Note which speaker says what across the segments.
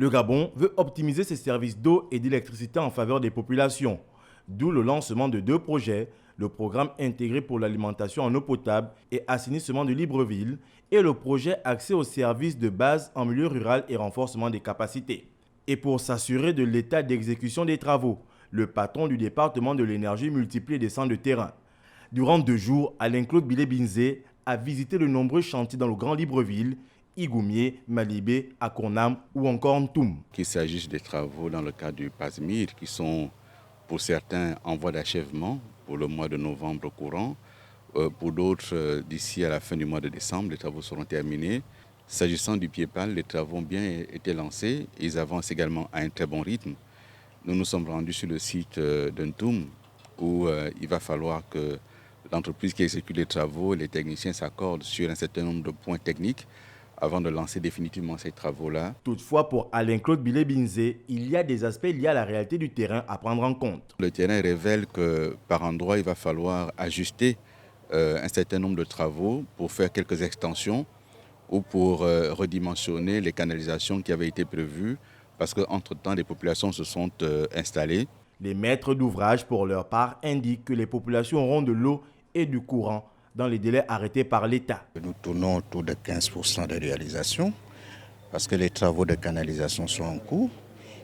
Speaker 1: Le Gabon veut optimiser ses services d'eau et d'électricité en faveur des populations, d'où le lancement de 2 projets, le programme intégré pour l'alimentation en eau potable et assainissement de Libreville et le projet accès aux services de base en milieu rural et renforcement des capacités. Et pour s'assurer de l'état d'exécution des travaux, le patron du département de l'énergie multiplie des centres de terrain. Durant 2 jours, Alain-Claude Bilé-Binzé a visité de nombreux chantiers dans le Grand Libreville, Igoumié, Malibé, Akonam ou encore Ntoum.
Speaker 2: Qu'il s'agisse des travaux dans le cadre du PASMIR qui sont pour certains en voie d'achèvement pour le mois de novembre courant, pour d'autres d'ici à la fin du mois de décembre, les travaux seront terminés. S'agissant du Pied-Pal, les travaux ont bien été lancés, ils avancent également à un très bon rythme. Nous nous sommes rendus sur le site de Ntoum où il va falloir que l'entreprise qui exécute les travaux, les techniciens s'accordent sur un certain nombre de points techniques avant de lancer définitivement ces travaux-là.
Speaker 1: Toutefois, pour Alain-Claude Bilé-Binzé, il y a des aspects liés à la réalité du terrain à prendre en compte.
Speaker 2: Le terrain révèle que par endroit, il va falloir ajuster un certain nombre de travaux pour faire quelques extensions ou pour redimensionner les canalisations qui avaient été prévues parce qu'entre-temps, les populations se sont installées.
Speaker 1: Les maîtres d'ouvrage, pour leur part, indiquent que les populations auront de l'eau et du courant dans les délais arrêtés par l'État.
Speaker 3: Nous tournons autour de 15% de réalisation parce que les travaux de canalisation sont en cours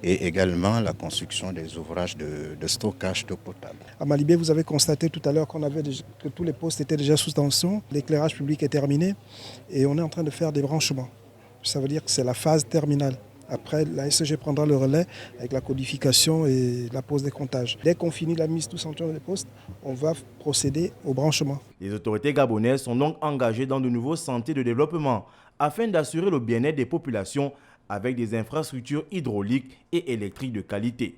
Speaker 3: et également la construction des ouvrages de stockage d'eau potable.
Speaker 4: À Malibé, vous avez constaté tout à l'heure que tous les postes étaient déjà sous tension, l'éclairage public est terminé et on est en train de faire des branchements. Ça veut dire que c'est la phase terminale. Après, la SCG prendra le relais avec la codification et la pose des comptages. Dès qu'on finit la mise tous en des postes, on va procéder au branchement.
Speaker 1: Les autorités gabonaises sont donc engagées dans de nouveaux sentiers de développement afin d'assurer le bien-être des populations avec des infrastructures hydrauliques et électriques de qualité.